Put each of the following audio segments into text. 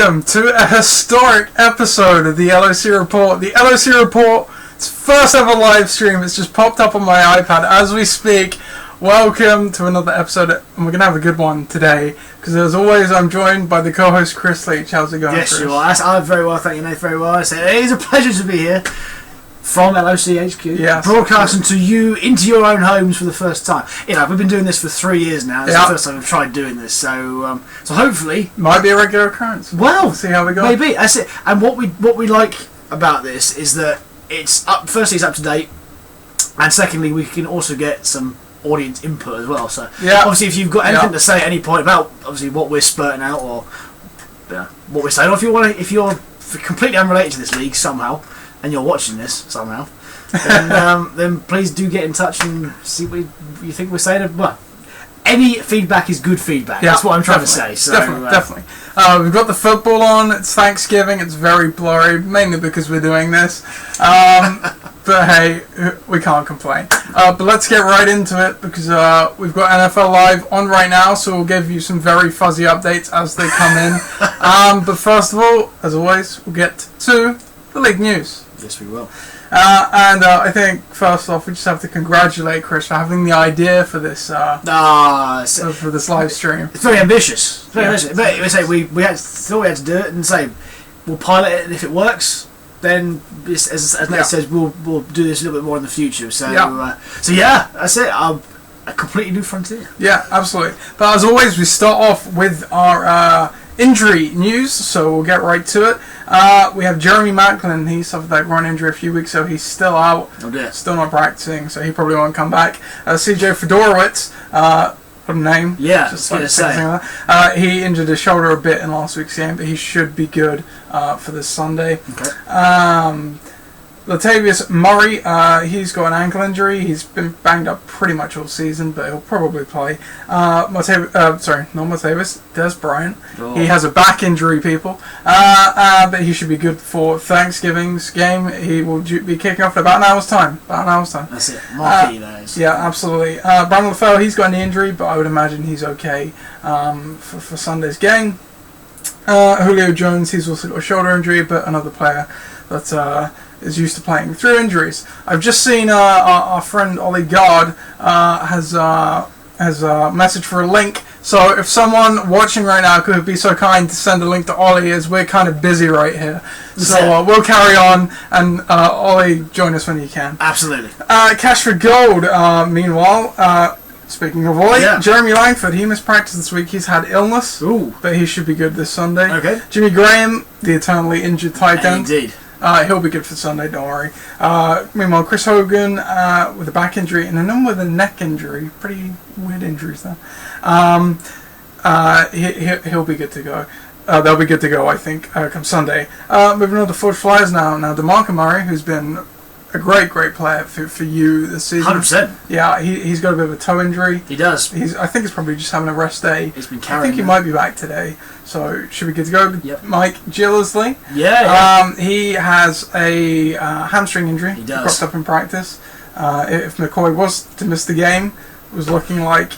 welcome to a historic episode of the LOC Report. The LOC Report, it's first ever live stream. It's just popped up on my iPad as we speak. Welcome to another episode, and we're going to have a good one today, because as always, I'm joined by the co-host Chris Leach. How's it going, Yes, Chris? you are. I'm very well, thank you, Nate, very well. I say it is a pleasure to be here from LOC HQ, yes, broadcasting to you into your own homes for the first time. You know, we've been doing this for 3 years now. It's the first time we've tried doing this, so hopefully... Might be a regular occurrence. Well, we'll see how we go. Maybe, that's it. And what we like about this is that it's up. Firstly, it's up to date, and secondly, we can also get some audience input as well. So obviously, if you've got anything to say at any point about obviously what we're spurting out or what we're saying, or if you're completely unrelated to this league somehow and you're watching this somehow, then please do get in touch and see what you think we're saying. Well, any feedback is good feedback. That's what I'm trying to say. So, definitely. We've got the football on. It's Thanksgiving. It's very blurry, mainly because we're doing this. But hey, we can't complain. But let's get right into it, because we've got NFL Live on right now, so we'll give you some very fuzzy updates as they come in. But first of all, as always, we'll get to the league news. Yes, we will. And I think first off, we just have to congratulate Chris for having the idea for this for this live stream. It's very ambitious. It's very ambitious. But we say we thought we had to do it, and say we'll pilot it, and if it works, then as Nate says, we'll do this a little bit more in the future. So that's it. A completely new frontier. Yeah, absolutely. But as always, we start off with our injury news, so we'll get right to it. We have Jeremy Macklin. He suffered that groin injury a few weeks ago. He's still out, still not practicing, so he probably won't come back. CJ Fedorowicz, what a name. Yeah, just like that. He injured his shoulder a bit in last week's game, but he should be good for this Sunday. Okay. Latavius Murray, he's got an ankle injury. He's been banged up pretty much all season, but he'll probably play. Not Latavius, Des Bryant. Oh. He has a back injury, people. But he should be good for Thanksgiving's game. He will be kicking off in about an hour's time. That's it. Marquee, that is. Yeah, absolutely. Brandon LaFell, he's got a knee injury, but I would imagine he's okay for Sunday's game. Julio Jones, he's also got a shoulder injury, but another player that is used to playing through injuries. I've just seen our friend Ollie Gard has a message for a link. So if someone watching right now could be so kind to send a link to Ollie, as we're kind of busy right here. So we'll carry on, and Ollie, join us when you can. Absolutely. Cash for Gold, meanwhile, speaking of Ollie, Jeremy Langford, he missed practice this week. He's had illness, but he should be good this Sunday. Okay. Jimmy Graham, the eternally injured tight end. Indeed. He'll be good for Sunday, don't worry. Meanwhile, Chris Hogan with a back injury and another with a neck injury. Pretty weird injuries there. He'll be good to go. They'll be good to go, I think, come Sunday. Moving on to Forge Flyers now. Now, DeMarco Murray, who's been a great player for you this season. 100%. Yeah, he's got a bit of a toe injury. He does. I think he's probably just having a rest day. He's been carrying. I think he might be back today, so should be good to go. Yep. Mike Gillisley. Yeah. He has a hamstring injury. He does. Cropped up in practice. If McCoy was to miss the game, it was looking like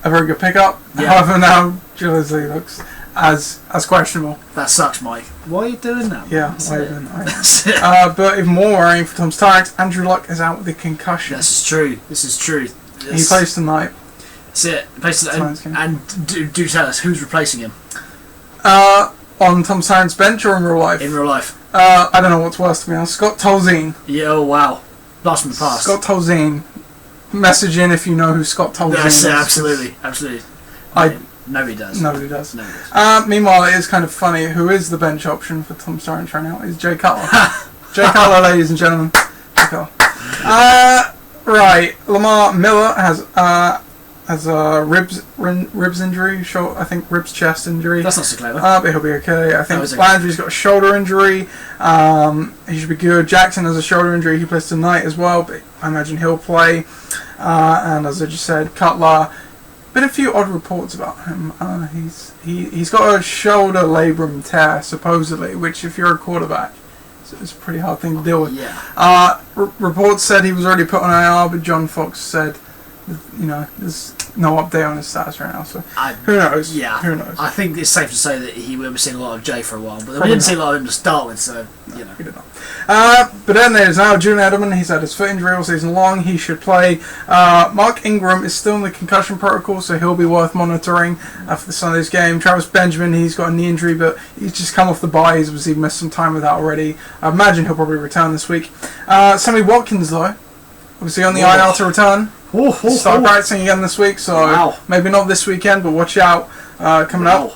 a very good pickup. Yeah. However, now Gillisley looks as questionable. That sucks, Mike. Why are you doing that? Yeah, why are you doing that? But even more worrying for Tom's Tyrants, Andrew Luck is out with a concussion. This is true. He plays tonight. That's it. And do tell us, who's replacing him? On Tom Tyrants' bench or in real life? In real life. I don't know what's worse to me. Scott Tolzien. Yeah, oh wow. Blast from the past. Scott Tolzien. Message in if you know who Scott Tolzien is. Absolutely. Nobody does. Meanwhile, it is kind of funny. Who is the bench option for Tom Tyrants right now? Is Jay Cutler. Jay Cutler, ladies and gentlemen. Jay Cutler. Right. Lamar Miller has a ribs injury. I think ribs chest injury. That's not so clever. But he'll be okay. I think Landry's got a shoulder injury. He should be good. Jackson has a shoulder injury. He plays tonight as well, but I imagine he'll play. And as I just said, Cutler. Been a few odd reports about him. He's got a shoulder labrum tear supposedly, which if you're a quarterback, it's a pretty hard thing to deal with. Yeah. Reports said he was already put on IR, but John Fox said there's no update on his status right now, so who knows? Yeah, who knows? I think it's safe to say that we won't be seeing a lot of Jay for a while, but we didn't see a lot of him to start with, so you know. We did not. But then there's now Julian Edelman. He's had his foot injury all season long. He should play. Mark Ingram is still in the concussion protocol, so he'll be worth monitoring for the Sunday's game. Travis Benjamin, he's got a knee injury, but he's just come off the bye. He's obviously missed some time with that already. I imagine he'll probably return this week. Sammy Watkins, though, obviously on the IR to return. Start practicing again this week, so maybe not this weekend, but watch out coming up.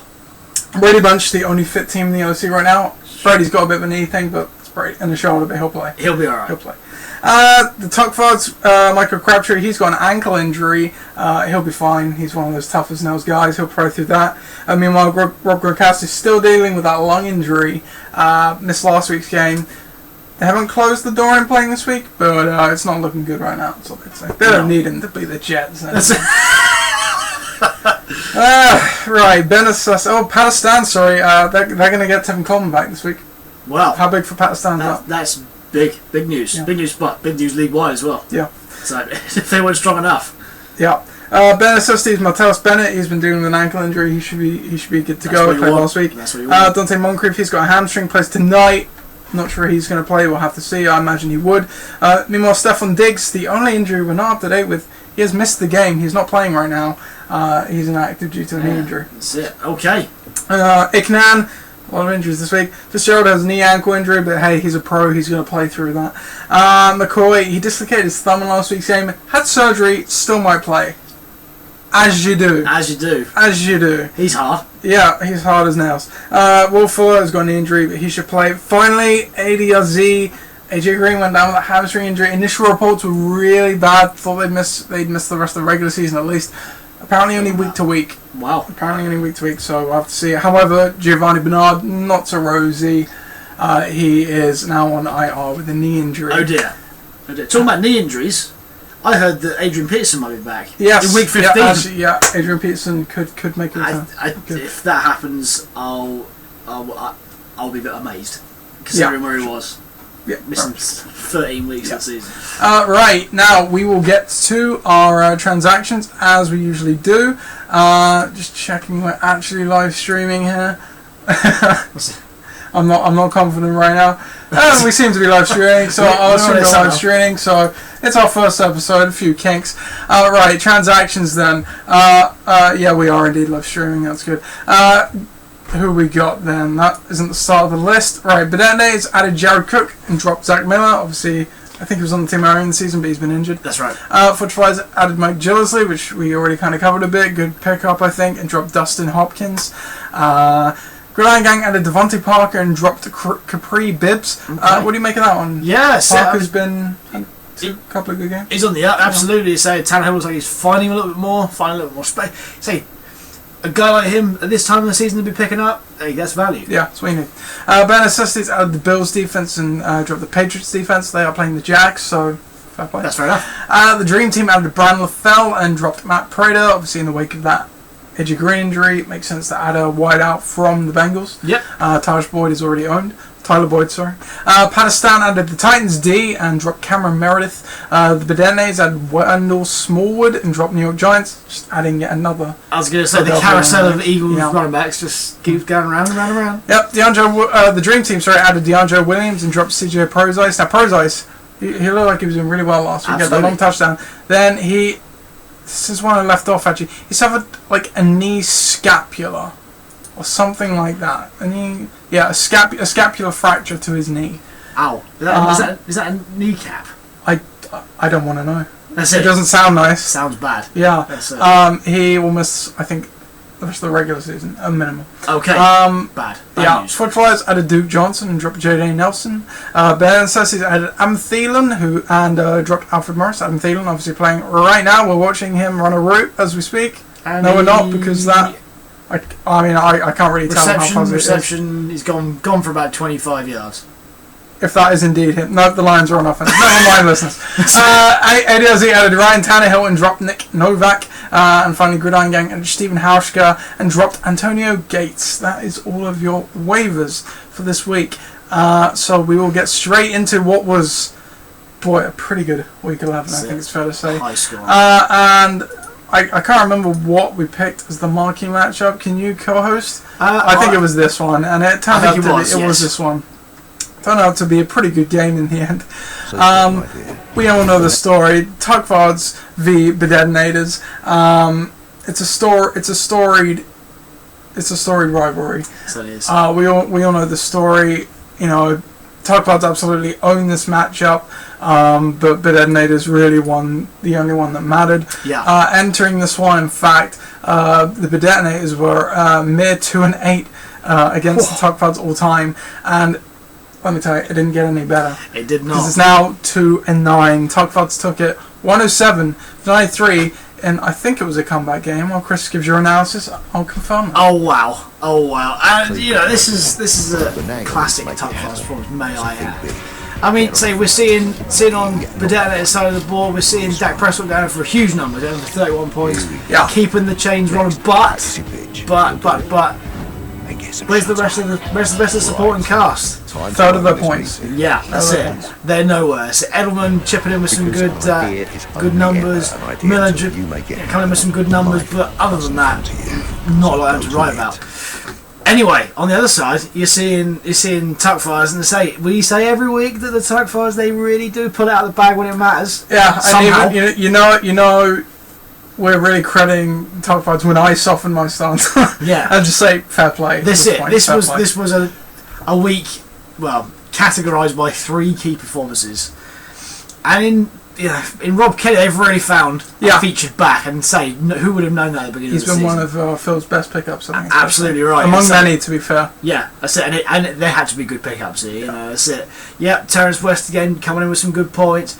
Brady Bunch, the only fit team in the LOC right now. Brady's got a bit of a knee thing, but it's Brady in the shoulder, but he'll play. He'll be alright. He'll play. The Tuckfords, Michael Crabtree, he's got an ankle injury. He'll be fine. He's one of those tough as nails guys. He'll play through that. Meanwhile, Rob Gronkowski is still dealing with that lung injury. Missed last week's game. They haven't closed the door in playing this week, but it's not looking good right now. That's all they'd say. They don't need him to be the Jets. Right, Pakistan, sorry. They're going to get Tevin Coleman back this week. Wow. How big for Pakistan? That's big news. Yeah. Big news, but big news league-wide as well. Yeah. So, if they weren't strong enough. Yeah. Ben Assistis, Martellus Bennett, he's been dealing with an ankle injury. He should be good to go. He played last week. Dante Moncrief, he's got a hamstring, plays tonight. Not sure he's going to play. We'll have to see. I imagine he would. Meanwhile, Stephon Diggs, the only injury we're not up to date with, he has missed the game. He's not playing right now. He's inactive due to a knee injury. That's it. Okay. Iknan, a lot of injuries this week. Fitzgerald has a knee ankle injury, but hey, he's a pro. He's going to play through that. McCoy, he dislocated his thumb in last week's game. Had surgery, still might play. As you do. As you do. As you do. He's hard. Yeah, he's hard as nails. Will Fuller has got an injury, but he should play. Finally, ADRZ. AJ Green went down with a hamstring injury. Initial reports were really bad. Thought they'd miss the rest of the regular season at least. Apparently only week to week. Wow. Apparently only week to week, so we'll have to see. However, Giovanni Bernard, not so rosy. He is now on IR with a knee injury. Oh dear. Talking about knee injuries, I heard that Adrian Peterson might be back. Yes. In week 15. Yeah, Adrian Peterson could make a return. If that happens, I'll be a bit amazed, considering where he was. Yeah, missing 13 weeks that season. Right, now we will get to our transactions as we usually do. Just checking we're actually live streaming here. I'm not confident right now. We seem to be live streaming, so I'll assume we're live streaming. So it's our first episode, a few kinks. Right, transactions then. Yeah, we are indeed live streaming. That's good. Who we got then? That isn't the start of the list. Right, Bedette's added Jared Cook and dropped Zach Miller. Obviously, I think he was on the team earlier in the season, but he's been injured. That's right. Fortify's added Mike Gillisley, which we already kind of covered a bit. Good pickup, I think, and dropped Dustin Hopkins. Gridiron Gang added Devontae Parker and dropped Capri Bibbs. Okay. What do you make of that one? Yeah, Parker's been a couple of good games. He's on the up, absolutely. So Tannehill looks like he's finding a little bit more, space. Say, a guy like him at this time of the season to be picking up, hey, that's value. Yeah, that's what you need. Ben Assistis added the Bills defense and dropped the Patriots defense. They are playing the Jags, so fair play. That's fair enough. The Dream Team added Brian LaFell and dropped Matt Prater. Obviously, in the wake of that AJ Green injury, it makes sense to add a wideout from the Bengals. Yep. Tyler Boyd is already owned. Pakistan added the Titans D and dropped Cameron Meredith. The Bedennes added Wendell Smallwood and dropped New York Giants, just adding yet another. I was going to say the carousel of Eagles running backs just keeps going round and round and round. Yep, the Dream Team added DeAndre Williams and dropped CJ Prozice. Now Prozice, he looked like he was doing really well last week. He had that long touchdown. Then this is one I left off actually. He suffered like a knee scapula or something like that. A scapular fracture to his knee. Ow. Is that a kneecap? I don't want to know. That's it. It doesn't sound nice. Sounds bad. Yeah. He will miss, I think, the rest of the regular season, a minimum. Okay. Bad news. Footflyers added Duke Johnson and dropped J.D. Nelson. Ben Sessis added Adam Thielen and dropped Alfred Morris. Adam Thielen obviously playing right now. We're watching him run a route as we speak. And no, we're not, because that... I can't really tell how positive reception is gone for about 25 yards. If that is indeed him. No, the Lions are on offense. Never mind, listeners. ADLZ added Ryan Tannehill and dropped Nick Novak. And finally, Gridiron Gang added Stephen Hauschka and dropped Antonio Gates. That is all of your waivers for this week. So we will get straight into what was boy, a pretty good week 11. I think it's fair to say. High score. And I can't remember what we picked as the marquee matchup. Can you co-host? I think it was this one, and it turned out it was this one. Turned out to be a pretty good game in the end. We all know the story. Tugvards v Bedetonators. It's a storied rivalry. So it is. We all know the story. You know, Tugvards absolutely own this matchup, but Bedetonators really won, the only one that mattered. Yeah. Entering this one, in fact, the Bedetonators were mere 2-8 against the Tugvards all time, and let me tell you, it didn't get any better. It did not. Because it's now 2-9. Tugvards took it 107-93, and I think it was a comeback game. While Chris gives your analysis, I'll confirm that. Oh wow! And you know, this is a classic Tugvards performance, may I add. I mean, say we're seeing on the Detonator's side of the ball, we're seeing Dak Prescott going for a huge number, going for 31 points, keeping the chains rolling. But where's the rest of the supporting cast? Third of the points. Yeah, that's it. They're nowhere. So Edelman chipping in with some good numbers. Miller coming in with some good numbers, but other than that, not a lot to write about. Anyway, on the other side, you're seeing Tugvards, and we say every week that the Tugvards, they really do pull it out of the bag when it matters. Yeah, somehow. And you know, we're really crediting Tugvards when I soften my stance. Yeah, and just say fair play. This was a week, well, categorised by 3 key performances, and in Rob Kelly, they've really found a featured back, and who would have known that at the beginning of the season? He's been one of Phil's best pickups, I think. Absolutely right. Among many, to be fair. Yeah, that's it. And there had to be good pickups here, that's it. Yeah, Terrence West again coming in with some good points.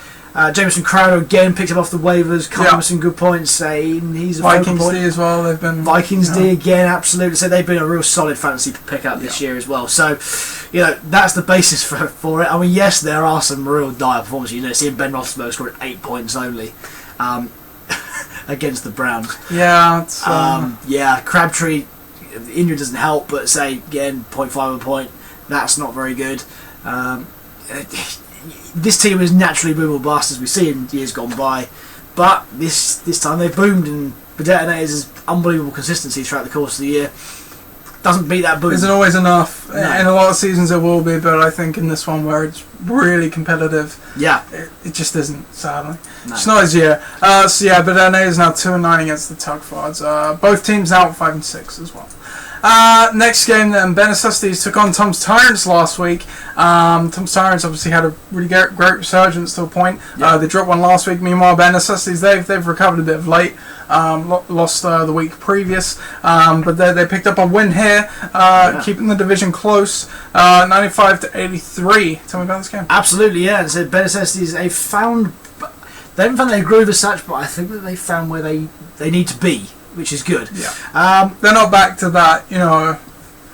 Jameson Crowder again picked up off the waivers, coming with some good points. He's a Vikings D as well. They've been Vikings D again, absolutely. So they've been a real solid fantasy pickup this year as well. So, that's the basis for it. I mean, yes, there are some real dire performances. Seeing Ben Roethlisberger scored 8 points only against the Browns. Yeah, it's, Crabtree, the injury doesn't help, but again, 0.5 of a point. That's not very good. This team is naturally boom or bust, as we've seen in years gone by, but this time they've boomed, and the Detonators' unbelievable consistency throughout the course of the year doesn't beat that boom. Isn't always enough. No. In a lot of seasons it will be, but I think in this one where it's really competitive, it just isn't, sadly. No. It's not his year. But Detonators now 2-9 against the Tugvards. Both teams now 5-6 as well. Next game then, Benecessities took on Tom's Tyrants last week. Tom's Tyrants obviously had a really great resurgence to a point. They dropped one last week. Meanwhile, Benecessities, they've recovered a bit of late. Lost the week previous, but they picked up a win here, keeping the division close, 95-83. Tell me about this game. Absolutely, yeah. So Benecessities, they haven't found their groove as such, but I think that they found where they need to be, which is good. Yeah. They're not back to that,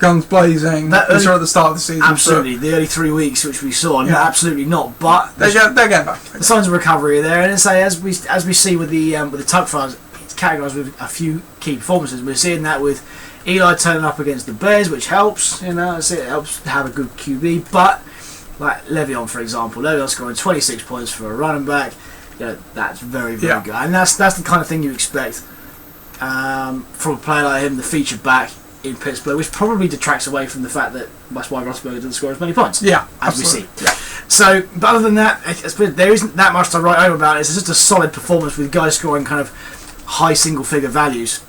guns blazing. Those are at the start of the season. Absolutely, the early 3 weeks which we saw. No, absolutely not. But they're getting back. The signs of recovery are there, and as we see with the Tugvards, it's categorised with a few key performances. We're seeing that with Eli turning up against the Bears, which helps. It helps to have a good QB. But like Le'Veon, for example, Le'Veon scoring 26 points for a running back. That's very good, and that's the kind of thing you expect from a player like him, the featured back in Pittsburgh, which probably detracts away from the fact that that's why Roethlisberger doesn't score as many points. Yeah, as absolutely. We see. Yeah. So, but other than that, there isn't that much to write home about. It's just a solid performance with guys scoring kind of high single-figure values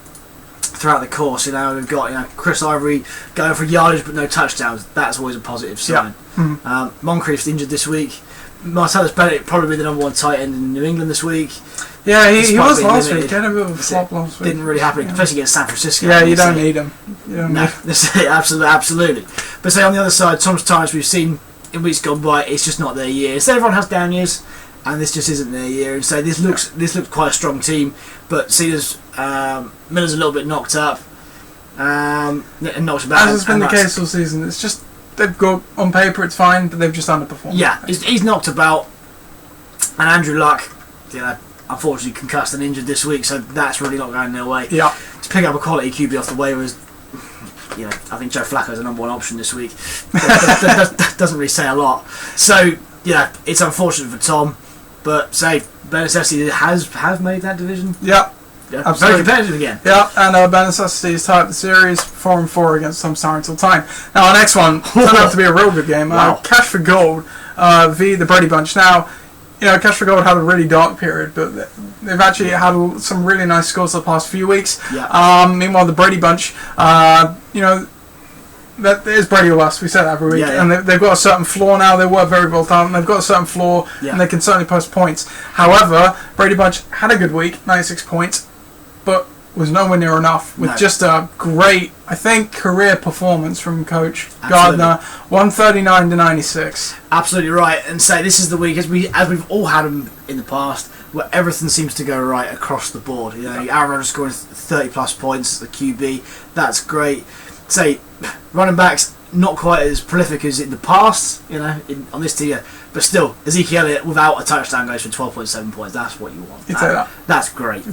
throughout the course. We've got Chris Ivory going for yardage but no touchdowns. That's always a positive sign. Yeah. Moncrief's injured this week. Martellus Bennett probably the number 1 tight end in New England this week. Yeah, he was last week. He had a bit of a flop last week. Didn't really happen, especially against San Francisco. Yeah, you don't need him. Absolutely. But say on the other side, Tom's Tyrants, we've seen in weeks gone by, it's just not their year. So everyone has down years, and this just isn't their year. And so this looks quite a strong team, but Miller's a little bit knocked up, and knocked about. As has been the case all season, it's just they've got on paper it's fine, but they've just underperformed. Yeah, he's knocked about, and Andrew Luck, unfortunately concussed and injured this week, so that's really not going their way. Yeah, to pick up a quality QB off the waivers, I think Joe Flacco's the number 1 option this week. That doesn't really say a lot. So it's unfortunate for Tom. But say Benessesi has made that division. Yeah. Yeah, very competitive again. Yeah, and Benessesi is tied the series 4-4 against Tom Sarrington time. Now our next one turned out to be a real good game. Wow. Cash for Gold v the Brady Bunch. Now, Cash for Gold had a really dark period, but they've actually had some really nice scores the past few weeks. Yeah. Meanwhile, the Brady Bunch, that is Brady or West, we say that every week, and they've got a certain floor now. They work very well done. They've got a certain floor, and they can certainly post points. However, Brady Bunch had a good week, 96 points, but was nowhere near enough with just a great, I think, career performance from Coach Gardner, 139 to 96. Absolutely right, and say this is the week as we've all had them in the past, where everything seems to go right across the board. Aaron Rodgers scoring 30 plus points, the QB, that's great. Say running backs not quite as prolific as in the past, on this tier, but still Ezekiel Elliott without a touchdown goes for 12.7 points. That's what you want. That's great.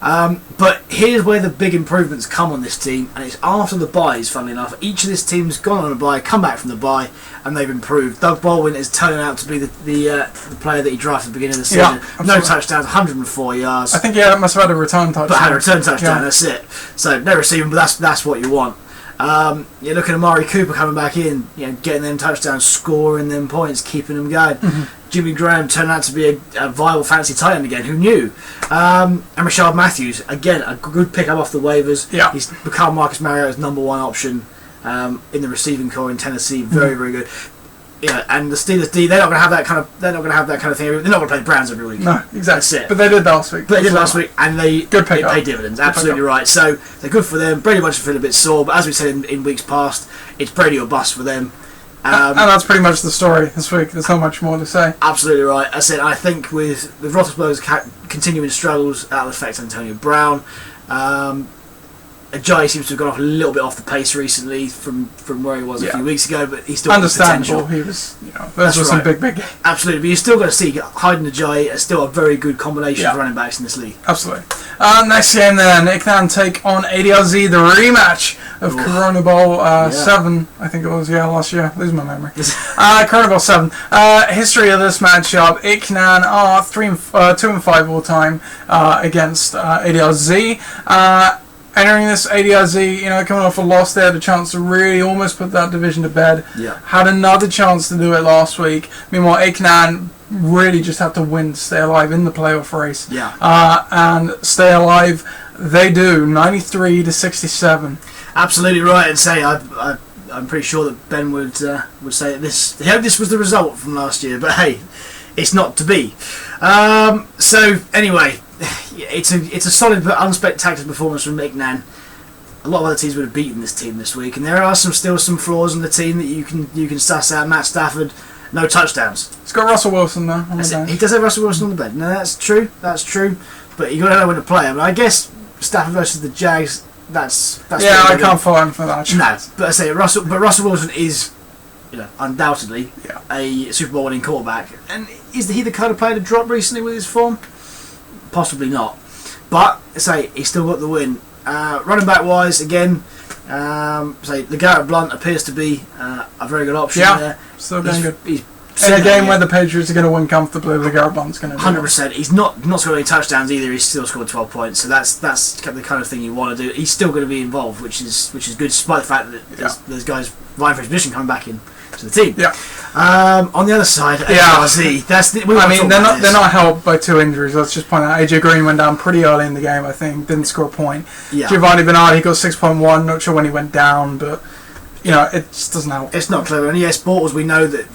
But here's where the big improvements come on this team, and it's after the byes. Funnily enough, each of this team's gone on a bye, come back from the bye, and they've improved. Doug Baldwin is turning out to be the player that he drafted at the beginning of the season. No touchdowns, 104 yards. I think he must have had a return touchdown. But had a return touchdown. That's it. So no receiving, but that's what you want. You're looking at Amari Cooper coming back in, getting them touchdowns, scoring them points, keeping them going. Jimmy Graham turned out to be a viable fantasy tight end again. Who knew? And Rashard Matthews, again, a good pickup off the waivers. Yeah. He's become Marcus Mariota's number one option in the receiving core in Tennessee. Very, very good. And the Steelers D, they're not going to have that kind of thing. They're not going to play the Browns every week. No, exactly. That's it. But they did last week. And they pay dividends. Absolutely right. So they're good for them. Brady Bunch feel a bit sore, but as we said in weeks past, it's Brady or bust for them. And that's pretty much the story this week. There's not much more to say. Absolutely right. I think with Roethlisberger's continuing struggles, that'll affect Antonio Brown. Ajayi seems to have gone off a little bit off the pace recently from where he was a few weeks ago, but he's still got potential. He was, those were some big games. Absolutely, but you're still going to see Hyde and Ajayi are still a very good combination of running backs in this league. Absolutely. Next game then, Icknan take on ADLZ, the rematch of Corona Bowl 7, I think it was, last year. Lose my memory. Corona Bowl 7. History of this matchup, Icknan are 2-5 all time against ADLZ. Entering this ADLZ, coming off a loss, they had a chance to really almost put that division to bed. Yeah. Had another chance to do it last week. Meanwhile, Icknan really just had to win to stay alive in the playoff race. Yeah. And stay alive, they do, 93 to 67. Absolutely right, and say I'm pretty sure that Ben would say that this was the result from last year, but hey, it's not to be. So anyway. It's a solid but unspectacular performance from Icknan. A lot of other teams would have beaten this team this week, and there are still some flaws in the team that you can suss out. Matt Stafford, no touchdowns. He's got Russell Wilson though. He does have Russell Wilson on the bench. No, that's true, but you got to know when to play him. I guess Stafford versus the Jags. That's I can't follow him for that. No, but I say Russell Wilson is undoubtedly a Super Bowl winning quarterback, and is he the kind of player to drop recently with his form? Possibly not, but he still got the win. Running back wise, again, LeGarrette Blount appears to be a very good option there. Still going good. In a game where the Patriots are going to win comfortably, LeGarrette Blount's going to 100%. He's not scored any touchdowns either. He's still scored 12 points, so that's the kind of thing you want to do. He's still going to be involved, which is good, despite the fact that there's guys vying for his position coming back in to the team. Yeah. On the other side, ARZ. They're not helped by two injuries. Let's just point out AJ Green went down pretty early in the game. I think didn't score a point. Yeah. Giovanni Bernard, he got 6.1. Not sure when he went down, but it just doesn't help. It's not clever. And yes, Bortles, we know that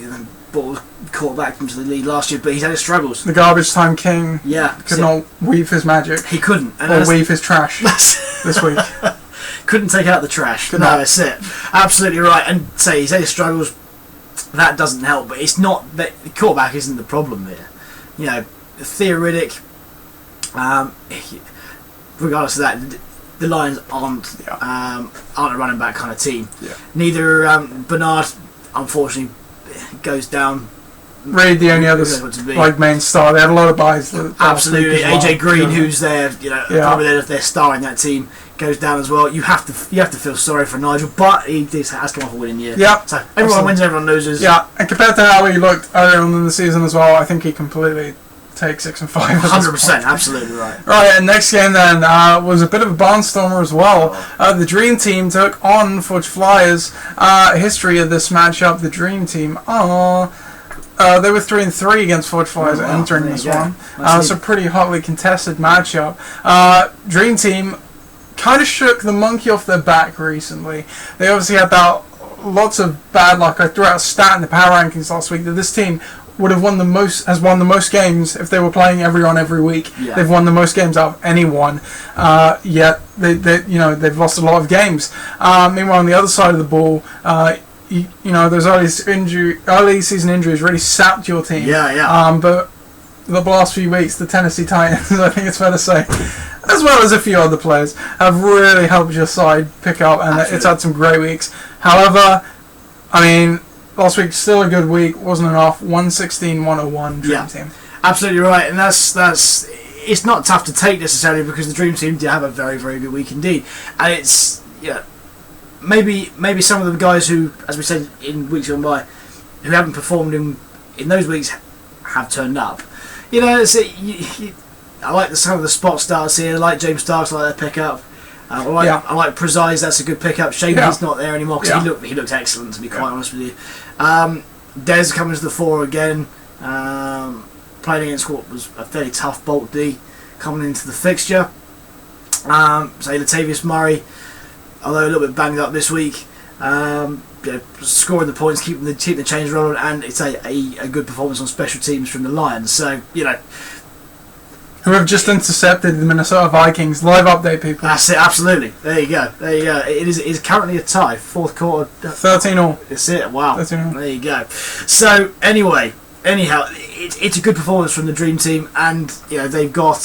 Bortles quarterback into the lead last year, but he's had his struggles. The garbage time king. Yeah. Could not weave his magic. He couldn't. Or weave his trash this week. Couldn't take out the trash. No, that's it. Absolutely right. And he's had his struggles. That doesn't help, but it's not that the quarterback isn't the problem here. Theoretic. Regardless of that, the Lions aren't a running back kind of team. Yeah. Neither Bernard, unfortunately, goes down. Really, the only other main star. They had a lot of buys. Absolutely, AJ Green, who's there, probably their star in that team, goes down as well. You have to feel sorry for Nigel, but he has come off a winning year. Yeah. So everyone wins, everyone loses. Yeah, and compared to how he looked earlier on in the season as well, I think he completely take 6 and 5. 100%, absolutely right. Right, and next game then was a bit of a barnstormer as well. The Dream Team took on Forge Flyers. History of this matchup: the Dream Team they were 3-3 against Forge Flyers entering this one. It's a pretty hotly contested matchup. Dream Team kind of shook the monkey off their back recently. They obviously had lots of bad luck. I threw out a stat in the power rankings last week that this team would have won the most games if they were playing everyone every week. Yeah. They've won the most games out of anyone. Yet they've lost a lot of games. Meanwhile, on the other side of the ball, those early season injuries really sapped your team. But the last few weeks, the Tennessee Titans, I think it's fair to say, as well as a few other players, have really helped your side pick up, and it's had some great weeks. However, last week still a good week, wasn't enough. 116-101 Dream Team. Absolutely right, and that's it's not tough to take necessarily because the Dream Team did have a very, very good week indeed, and it's maybe some of the guys who, as we said in weeks gone by, who haven't performed in those weeks have turned up. I like some of the spot starts here. I like James Starks, I like their pickup. I like Prezise, that's a good pickup. Shady's not there anymore because he looked excellent, to be quite honest with you. Des coming to the fore again, playing against what was a fairly tough Bolt D coming into the fixture. Latavius Murray, although a little bit banged up this week, scoring the points, keeping the chains rolling, and it's a good performance on special teams from the Lions. So, who have just intercepted the Minnesota Vikings. Live update, people. That's it, absolutely. There you go. It is currently a tie. Fourth quarter. 13-all. That's it, wow. 13-all. There you go. So, anyhow, it's a good performance from the Dream Team, and they've got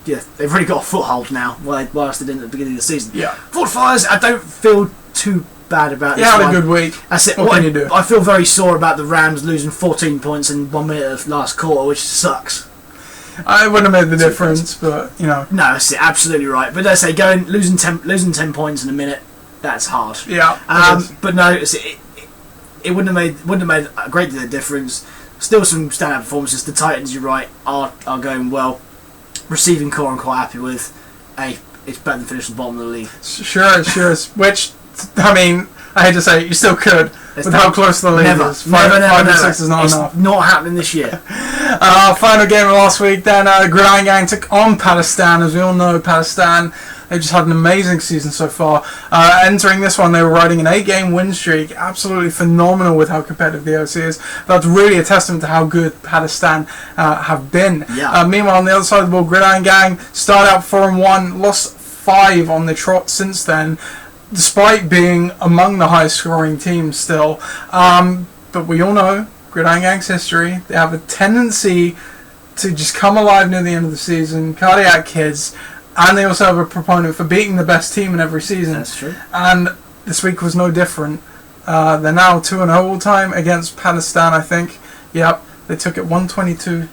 they've already got a foothold now, whilst they didn't at the beginning of the season. Yeah. Forge Flyers, I don't feel too bad about this one. You had a good week. That's it. What can you do? I feel very sore about the Rams losing 14 points in 1 minute of last quarter, which sucks. I wouldn't have made the difference, but No, that's it, absolutely right. But let's say losing 10 points in a minute, that's hard. Yeah. But no, it wouldn't have made a great deal of difference. Still some standout performances. The Titans, you're right, are going well. Receiving core I'm quite happy with. It's better than finishing bottom of the league. Sure is. Which, I hate to say it, you still could. With how close the league is. 5 and 6 is not enough. It's not happening this year. Final game of last week then, Gridiron Gang took on Pakistan. As we all know, Pakistan, they've just had an amazing season so far. Entering this one, they were riding an 8-game win streak. Absolutely phenomenal with how competitive the OC is. That's really a testament to how good Pakistan have been. Yeah. Meanwhile, on the other side of the ball, Gridiron Gang started out 4-1, lost 5 on the trot since then, despite being among the highest scoring teams still. But we all know Gridiron Gang's history. They have a tendency to just come alive near the end of the season, cardiac kids, and they also have a proponent for beating the best team in every season. That's true. And this week was no different. They're now 2-0 all time against Pakistan, I think. Yep, they took it 122-82.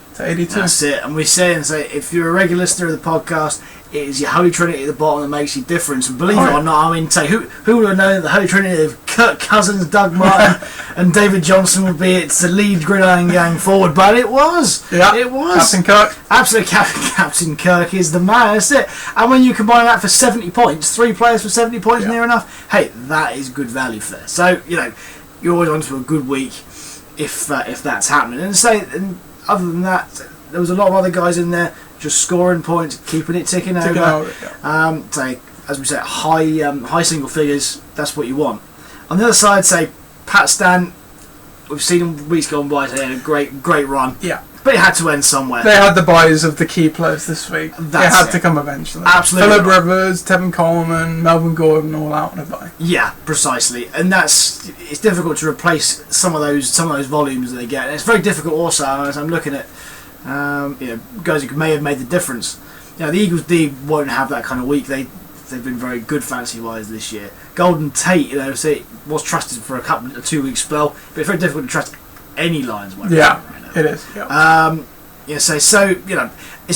That's it. And we say, if you're a regular listener of the podcast, it is your Holy Trinity at the bottom that makes you difference. And believe it or not, who would have known that the Holy Trinity of Kirk Cousins, Doug Martin, and David Johnson would be its lead Gridiron Gang forward? But it was. Yeah. It was. Captain Kirk. Absolutely, Captain Kirk is the man. That's it. And when you combine that for 70 points, 3 players for 70 points near enough, hey, that is good value for that. So, you're always on to a good week if that's happening. And other than that, there was a lot of other guys in there just scoring points, keeping it ticking over. As we said, high single figures. That's what you want. On the other side, Pakistan. We've seen them weeks gone by. They had a great run. Yeah. But it had to end somewhere. They had the buys of the key players this week. They had to come eventually. Absolutely. Phillip Rivers, Tevin Coleman, Melvin Gordon, all out on a buy. Yeah, precisely. And it's difficult to replace some of those volumes that they get. And it's very difficult also as I'm looking at guys who may have made the difference. The Eagles D won't have that kind of week. They've been very good fantasy wise this year. Golden Tate, was trusted for a 2-week spell, but it's very difficult to trust any Lions. Yeah, it is. Yeah. Yeah, so it's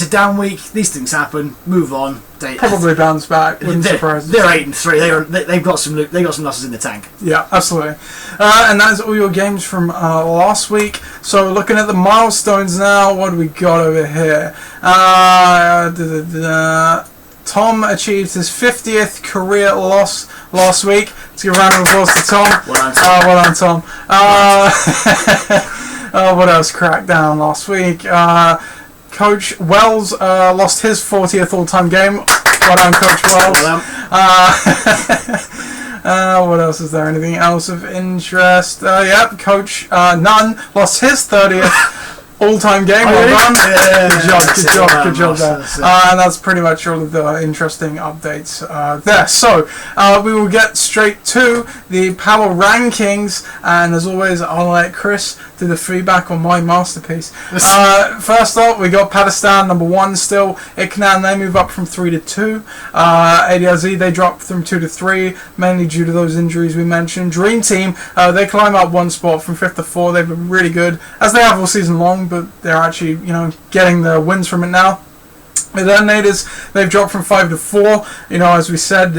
a down week. These things happen. Move on. They probably bounce back. Wouldn't surprise us. They're 8-3. They've got some losses in the tank. Yeah, absolutely. And that is all your games from last week. So looking at the milestones now, what do we got over here? Tom achieved his 50th career loss last week. Let's give a round of applause to Tom. Well done, Tom. What else cracked down last week? Coach Wells lost his 40th all-time game. Well done, Coach Wells. What else is there? Anything else of interest? Coach Nunn lost his 30th all-time game. Well done. Good job there. And that's pretty much all of the interesting updates there. So we will get straight to the power rankings, and as always I'll let Chris do the feedback on my masterpiece. First up, we got Pakistan number 1 still. Iknan, they move up from 3 to 2. ADRZ, they drop from 2 to 3, mainly due to those injuries we mentioned. Dream Team, they climb up 1 spot from 5th to 4. They've been really good, as they have all season long, but they're actually, getting the wins from it now. The Detonators, they've dropped from 5 to 4. As we said,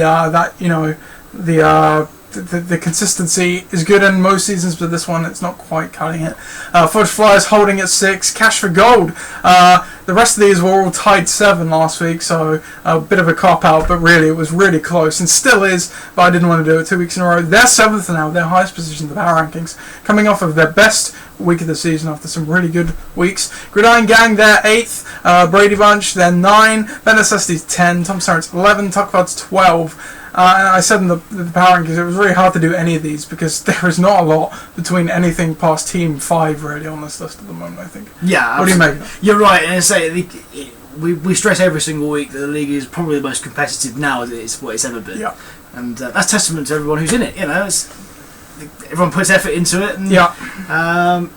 the consistency is good in most seasons, but this one it's not quite cutting it. Fudge Flyers holding at 6. Cash for Gold. The rest of these were all tied 7 last week, so a bit of a cop-out, but really it was really close, and still is, but I didn't want to do it 2 weeks in a row. They're 7th now, their highest position in the power rankings, coming off of their best week of the season after some really good weeks. Gridiron Gang, they're 8th. Brady Bunch, they're 9. Ben Necessity's 10. Tom Sarrent's 11. Tuckford's 12. And I said in the power rankings, it was really hard to do any of these because there is not a lot between anything past Team 5 really on this list at the moment, I think. Yeah, what do you make? You're right, and I say we stress every single week that the league is probably the most competitive now as it's what it's ever been. Yeah. And that's testament to everyone who's in it. Everyone puts effort into it, and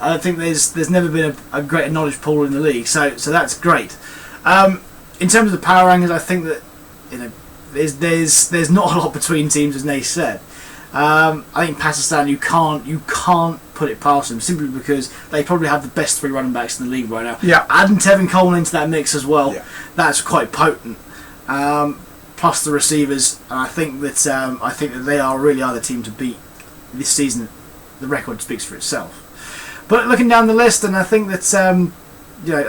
I think there's never been a greater knowledge pool in the league, so that's great. In terms of the power rankings, I think that there's not a lot between teams, as Nate said. I think Pakistan, you can't put it past them simply because they probably have the best 3 running backs in the league right now. Yeah. Adding Tevin Coleman into that mix as well, yeah. That's quite potent. Plus the receivers, and I think that they really are the team to beat this season. The record speaks for itself. But looking down the list, and I think that I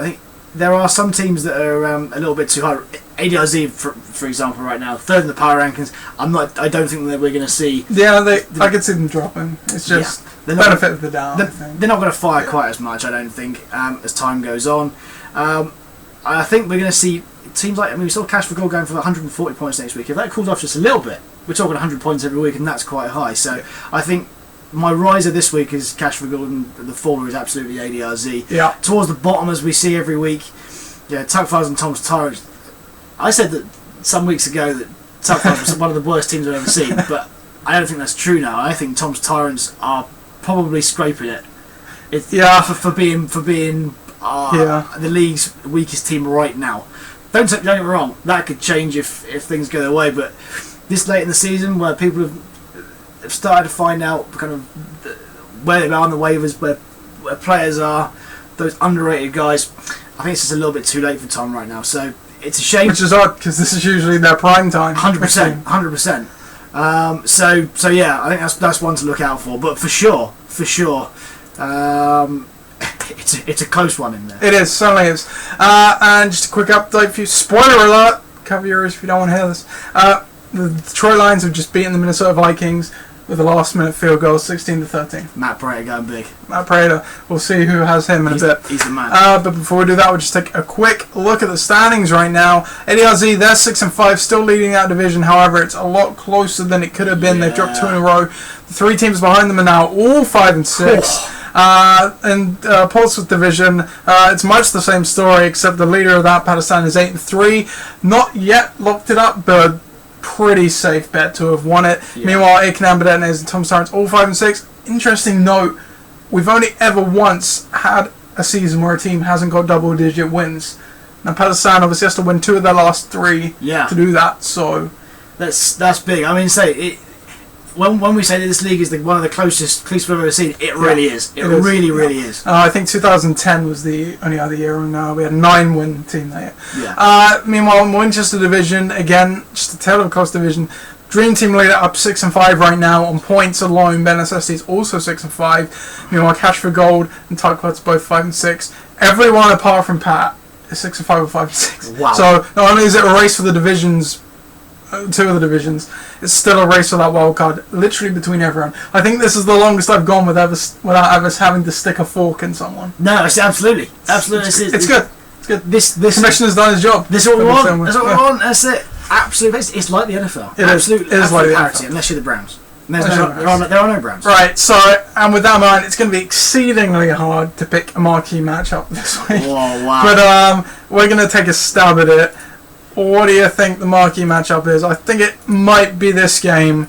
think there are some teams that are a little bit too high. ADRZ, for example, right now, 3rd in the power rankings. I don't think that we're going to see. Yeah, I could see them dropping. It's just the benefit of the doubt. They're not going to fire quite as much, I don't think, as time goes on. I think we're going to see teams like we saw Cash for Gold going for 140 points next week. If that cools off just a little bit, we're talking 100 points every week, and that's quite high. So I think my riser this week is Cash for Gold, and the faller is absolutely ADRZ. Yeah. Towards the bottom, as we see every week, Tuck Fuzz and Tom's Tyrants. I said that some weeks ago that Tuck Fuzz was one of the worst teams I've ever seen, but I don't think that's true now. I think Tom's Tyrants are probably scraping it. For being the league's weakest team right now. Don't get me wrong, that could change if things go their way, but this late in the season where people have started to find out kind of where they are on the waivers, where players are, those underrated guys, I think it's just a little bit too late for Tom right now. So it's a shame. Which is odd because this is usually their prime time. 100%. So yeah, I think that's one to look out for. But for sure, it's a close one in there. It is, certainly is. And just a quick update for you. Spoiler alert. Cover your ears if you don't want to hear this. The Detroit Lions have just beaten the Minnesota Vikings with a last-minute field goal, 16-13. Matt Prater going big. Matt Prater. We'll see who has him in a bit. He's the man. But before we do that, we'll just take a quick look at the standings right now. ADRZ, they're 6-5, still leading that division. However, it's a lot closer than it could have been. They've dropped 2 in a row. The 3 teams behind them are now all 5-6. And Portsmouth division, it's much the same story, except the leader of that, Pakistan, is 8-3. Not yet locked it up, but pretty safe bet to have won it. Yeah. Meanwhile, Akenan Badenes and Tom Sarrent's all 5-6. Interesting note, we've only ever once had a season where a team hasn't got double-digit wins. Now, Pakistan obviously has to win 2 of their last 3 to do that, so... That's big. I mean, when we say that this league is one of the closest we've ever seen, it really is. It really is. I think 2010 was the only other year, and we had a 9-win team there. Yeah. Meanwhile, in Winchester Division, again, just a tale of cost division. Dream Team leader up 6-5 right now on points alone. Ben SSD is also 6-5. Meanwhile, Cash for Gold and Tightquads both 5-6. Everyone apart from Pat is 6-5 or 5-6. Wow. So not only is it a race for the divisions, 2 of the divisions, it's still a race for that wild card, literally between everyone. I think this is the longest I've gone without ever having to stick a fork in someone. No, it's absolutely. It's good. It's good. This Commissioner's done his job. This is what we want. That's what we want. That's it. Absolutely. It's like the NFL. It is like the parity, NFL. Unless you're the Browns. There are no Browns. Right, so, and with that in mind, it's going to be exceedingly hard to pick a marquee matchup this week. Oh, wow. But we're going to take a stab at it. What do you think the marquee matchup is? I think it might be this game.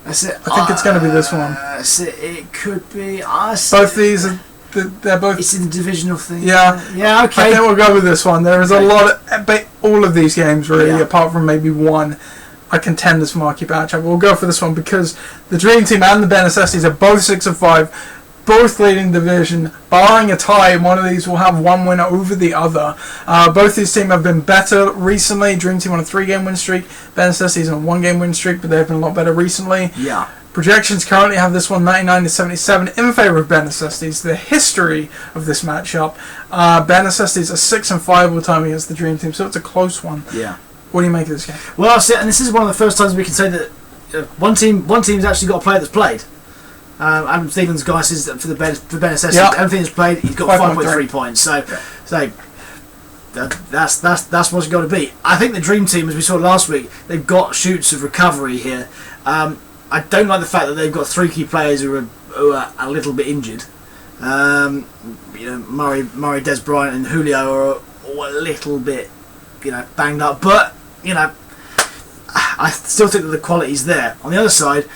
That's it. I think it's going to be this one. It could be. Both these, they're both... It's in the divisional thing. Yeah. Yeah, okay. I think we'll go with this one. There is a lot of... all of these games, really, apart from maybe one, are contenders for marquee matchup. We'll go for this one because the Dream Team and the Ben Necessities are both 6-5, both leading division. Barring a tie, one of these will have one winner over the other. Both these teams have been better recently. Dream Team on a 3-game win streak. Ben Necessities on a 1-game win streak, but they've been a lot better recently. Yeah. Projections currently have this one 99-77 in favour of Ben Necessities. The history of this matchup, Ben Necessities are 6-5 all the time against the Dream Team, so it's a close one. Yeah. What do you make of this game? Well, and this is one of the first times we can say that one team's actually got a player that's played. Adam Stevens' guy says that for Ben Necessities, everything that's played, he's got 5.3 points. So that's what's got to be. I think the Dream Team, as we saw last week, they've got shoots of recovery here. I don't like the fact that they've got 3 key players who are a little bit injured. Murray, Des Bryant, and Julio are all a little bit, banged up. But I still think that the quality's there. On the other side,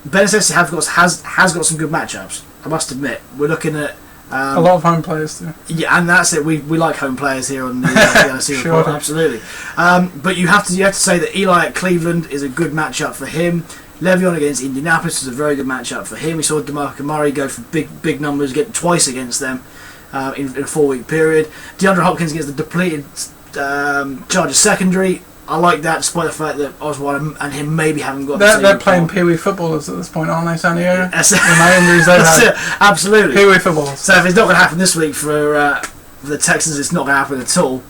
Ben Necessities has got some good matchups. I must admit, we're looking at a lot of home players too. Yeah, and that's it. We like home players here on the LOC Report, absolutely. But you have to say that Eli at Cleveland is a good matchup for him. Le'Veon against Indianapolis is a very good matchup for him. We saw DeMarco Murray go for big numbers, get twice against them in a 4-week period. DeAndre Hopkins against the depleted Chargers secondary. I like that, despite the fact that Oswald and him maybe haven't got. They're playing Pee-wee footballers at this point, aren't they, San Diego? That's absolutely Pee-wee footballers. So if it's not going to happen this week for the Texans, it's not going to happen at all.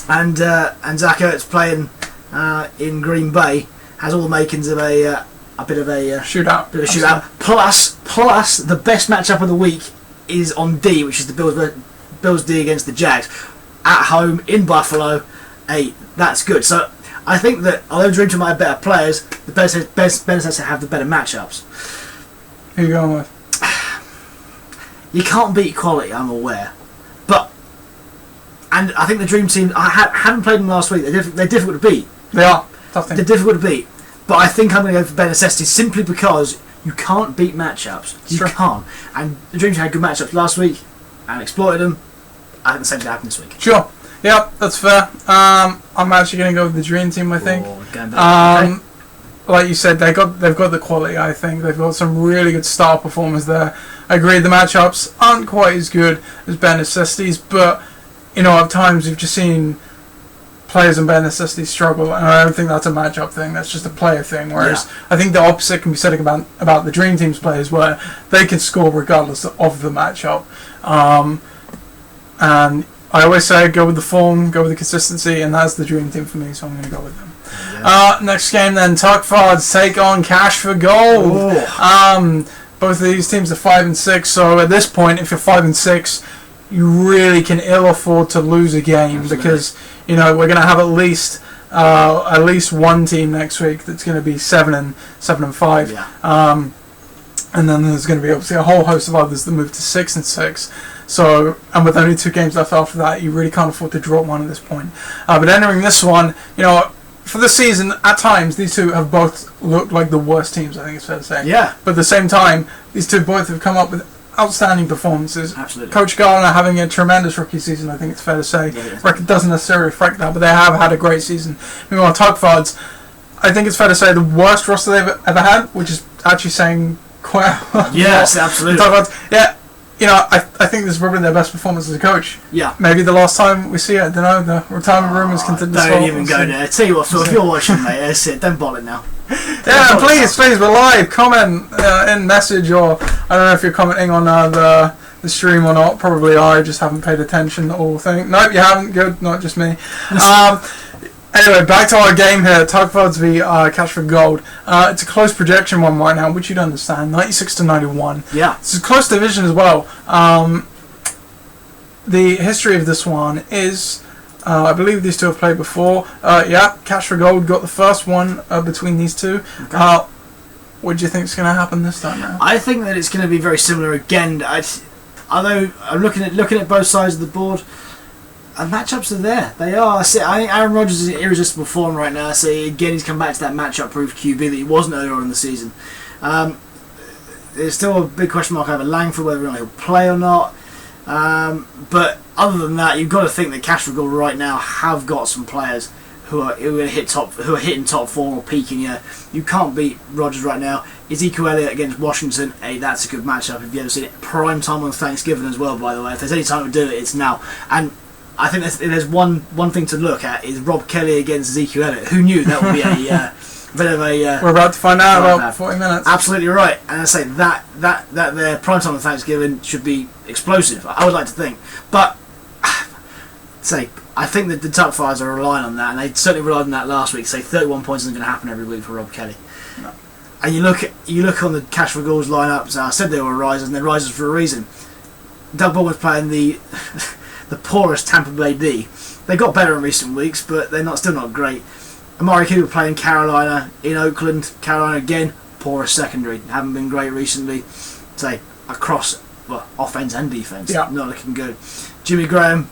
And Zach Ertz playing in Green Bay has all the makings of a bit of a shootout. Plus, the best matchup of the week is on D, which is the Bills D against the Jags at home in Buffalo. Hey, that's good. So I think that although Dream Team might have better players, the best have the better matchups. Who are you going with? You can't beat quality, I'm aware, and I think the Dream Team. I haven't played them last week. They're difficult to beat. They are tough team. They're difficult to beat, but I think I'm going to go for Ben Necessities simply because you can't beat matchups. You can't, and the Dream Team had good matchups last week and exploited them. I think the same's going to happen this week. Sure. Yep, that's fair. I'm actually going to go with the Dream Team, I think. Like you said, they've got the quality, I think. They've got some really good star performers there. I agree, the matchups aren't quite as good as Ben Necessities, but, at times we've just seen players in Ben Necessities struggle, and I don't think that's a matchup thing, that's just a player thing, whereas I think the opposite can be said about the Dream Team's players, where they can score regardless of the matchup. And I always say go with the form, go with the consistency, and that's the Dream Team for me, so I'm going to go with them. Yeah. Next game then, Tuckfards take on Cash for Gold. Both of these teams are 5-6, so at this point, if you're 5-6, you really can ill afford to lose a game. Absolutely. Because we're going to have at least one team next week that's going to be 7-5. Yeah. And then there's going to be obviously a whole host of others that move to 6-6. So, and with only 2 games left after that, you really can't afford to drop one at this point. But entering this one, for the season, at times, these two have both looked like the worst teams, I think it's fair to say. Yeah. But at the same time, these two both have come up with outstanding performances. Absolutely. Coach Gardner having a tremendous rookie season, I think it's fair to say. Yeah, Record doesn't necessarily reflect that, but they have had a great season. Meanwhile, Tuckfards, I think it's fair to say the worst roster they've ever had, which is actually saying quite a lot. Yes, absolutely. Yeah, I think this is probably their best performance as a coach. Yeah. Maybe the last time we see it, I don't know, the retirement rumours continue to Don't even go there. Tell you what, Phil, if you're watching, mate, that's it. Don't bottle it now. Yeah, please, we're live. Comment in message, or I don't know if you're commenting on the stream or not. Probably I just haven't paid attention or think. Nope, you haven't. Good, not just me. Anyway, back to our game here. Tugfords v Cash for Gold. It's a close projection one right now, which you'd understand. 96-91. Yeah. It's a close division as well. The history of this one is, I believe these two have played before. Cash for Gold got the first one between these two. Okay. What do you think is going to happen this time now? I think that it's going to be very similar again. Although I'm looking at both sides of the board. And matchups are there. They are. I think Aaron Rodgers is in irresistible form right now. So again, he's come back to that matchup-proof QB that he wasn't earlier on in the season. There's still a big question mark over Langford, whether or not he'll play or not. But other than that, you've got to think that Cash for Gold right now have got some players who are hitting top form or peaking. You can't beat Rodgers right now. Ezekiel Elliott against Washington. Hey, that's a good matchup. If you ever seen it, prime time on Thanksgiving as well. By the way, if there's any time to do it, it's now. And I think there's one thing to look at is Rob Kelly against Ezekiel Elliott. Who knew that would be a bit of a... We're about to find out about 40 minutes. Absolutely right. And I say that their prime time on Thanksgiving should be explosive. I would like to think. But, I think that the Tuck Fires are relying on that, and they certainly relied on that last week. 31 points isn't going to happen every week for Rob Kelly. No. And you look on the Cash for Goals lineups. I said they were risers, and they're risers for a reason. Doug Baldwin's playing the poorest Tampa Bay D. They got better in recent weeks, but they're still not great. Amari Cooper playing Carolina in Oakland. Carolina again, poorest secondary. Haven't been great recently. Across offense and defense, not looking good. Jimmy Graham,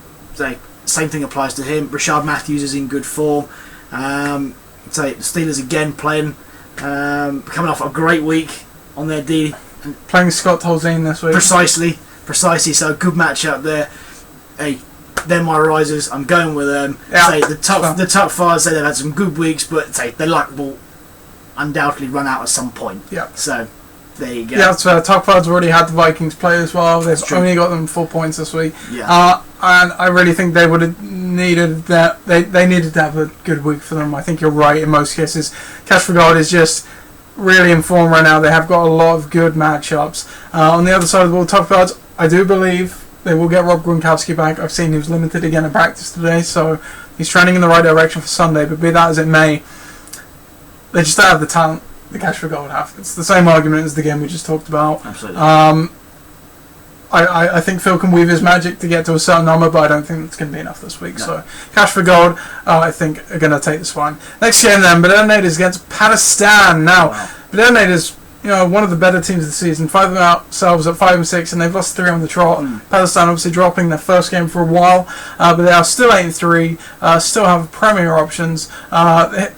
same thing applies to him. Rashard Matthews is in good form. The Steelers again playing, coming off a great week on their D. Playing Scott Tolzien this week. Precisely. So good matchup there. Hey, they're my risers. I'm going with them. Yeah. The top five say they've had some good weeks, but their luck will undoubtedly run out at some point. Yeah. So there you go. Yeah, so top five's already had the Vikings play as well. They've only got them 4 points this week. Yeah. And I really think they would have needed that. They needed to have a good week for them. I think you're right in most cases. Cash for Gold is just really in form right now. They have got a lot of good matchups. On the other side of the ball, top cards, I do believe they will get Rob Gronkowski back. I've seen he was limited again in practice today, so he's trending in the right direction for Sunday. But be that as it may, they just don't have the talent the Cash for Gold have. It's the same argument as the game we just talked about. Absolutely. I think Phil can weave his magic to get to a certain number, but I don't think it's going to be enough this week. No. So Cash for Gold, I think, are going to take this one. Next game then, Badernators against Pakistan. Now, Badernators, one of the better teams of the season, find themselves at 5-6, and they've lost 3 on the trot. Pakistan obviously dropping their first game for a while, but they are still 8-3, still have premier options.